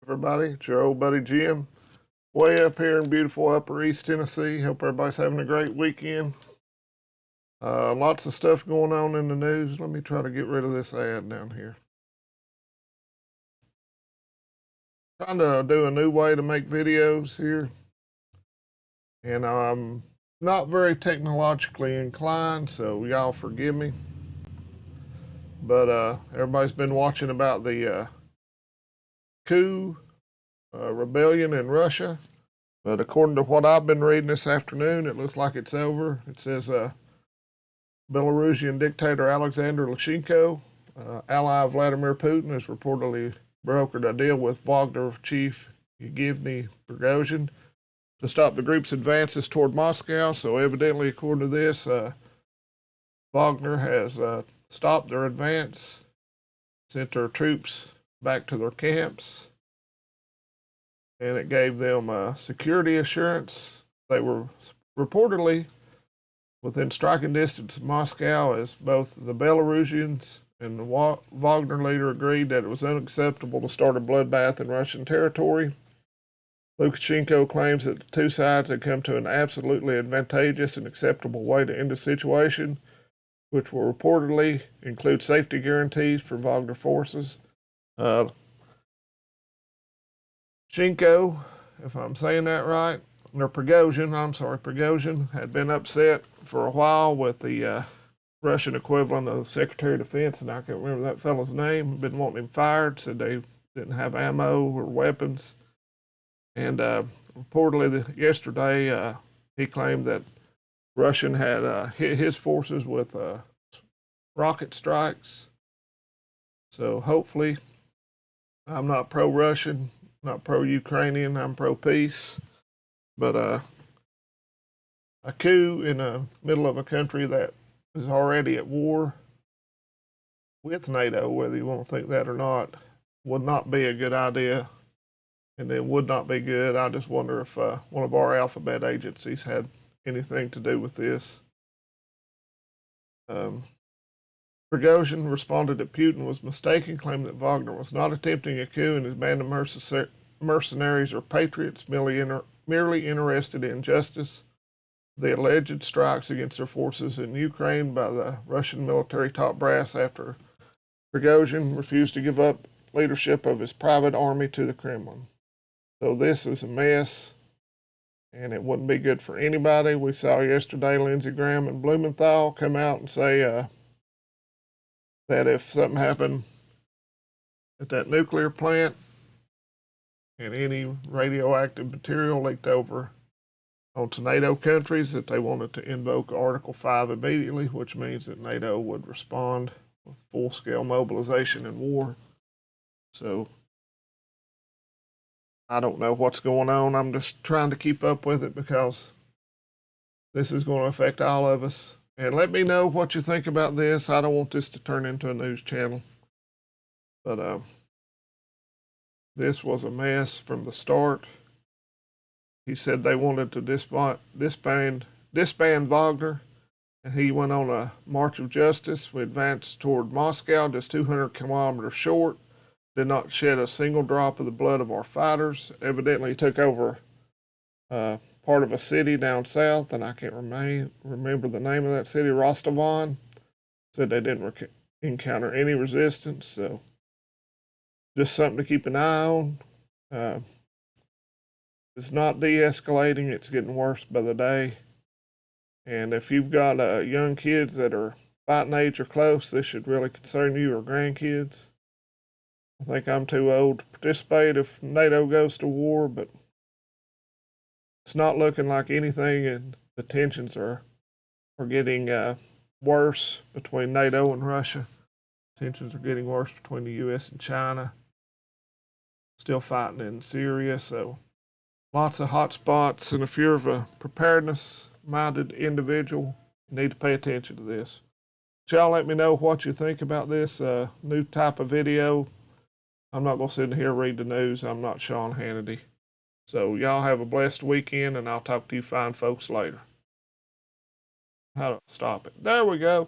Everybody, it's your old buddy Jim, way up here in beautiful Upper East Tennessee. Hope everybody's having a great weekend. Lots of stuff going on in the news. Let me try to get rid of this ad down here. Trying to do a new way to make videos here, and I'm not very technologically inclined, so y'all forgive me. But everybody's been watching about the coup rebellion in Russia. But according to what I've been reading this afternoon, it looks like it's over. It says Belarusian dictator Alexander Lukashenko, ally of Vladimir Putin, has reportedly brokered a deal with Wagner chief Yevgeny Prigozhin to stop the group's advances toward Moscow. So evidently, according to this, Wagner has stopped their advance, sent their troops back to their camps, and it gave them security assurance. They were reportedly within striking distance of Moscow, as both the Belarusians and the Wagner leader agreed that it was unacceptable to start a bloodbath in Russian territory. Lukashenko claims that the two sides had come to an absolutely advantageous and acceptable way to end the situation, which will reportedly include safety guarantees for Wagner forces. Shinko, if I'm saying that right, or Prigozhin had been upset for a while with the Russian equivalent of the Secretary of Defense, and I can't remember that fellow's name. Been wanting him fired, said they didn't have ammo or weapons. And reportedly yesterday, he claimed that Russian had hit his forces with rocket strikes. So hopefully, I'm not pro-Russian, not pro-Ukrainian, I'm pro-peace. But a coup in the middle of a country that is already at war with NATO, whether you want to think that or not, would not be a good idea, and it would not be good. I just wonder if one of our alphabet agencies had anything to do with this. Prigozhin responded that Putin was mistaken, claiming that Wagner was not attempting a coup and his band of mercenaries or patriots merely interested in justice. The alleged strikes against their forces in Ukraine by the Russian military top brass after Prigozhin refused to give up leadership of his private army to the Kremlin. So this is a mess, and it wouldn't be good for anybody. We saw yesterday Lindsey Graham and Blumenthal come out and say that if something happened at that nuclear plant and any radioactive material leaked over onto NATO countries, that they wanted to invoke Article 5 immediately, which means that NATO would respond with full-scale mobilization and war. So I don't know what's going on. I'm just trying to keep up with it because this is going to affect all of us. And let me know what you think about this. I don't want this to turn into a news channel. But this was a mess from the start. He said they wanted to disband Wagner, and he went on a march of justice. We advanced toward Moscow, just 200 kilometers short. Did not shed a single drop of the blood of our fighters. Evidently took over part of a city down south, and I can't remember the name of that city, Rostov-on. Said they didn't encounter any resistance, so just something to keep an eye on. It's not de-escalating, it's getting worse by the day. And if you've got young kids that are fighting age or close, this should really concern you, or grandkids. I think I'm too old to participate if NATO goes to war, but it's not looking like anything, and the tensions are getting worse between NATO and Russia. Tensions are getting worse between the U.S. and China. Still fighting in Syria, so lots of hot spots, and if you're a preparedness-minded individual, you need to pay attention to this. But y'all let me know what you think about this new type of video. I'm not going to sit here and read the news. I'm not Sean Hannity. So y'all have a blessed weekend, and I'll talk to you fine folks later. How to stop it. There we go.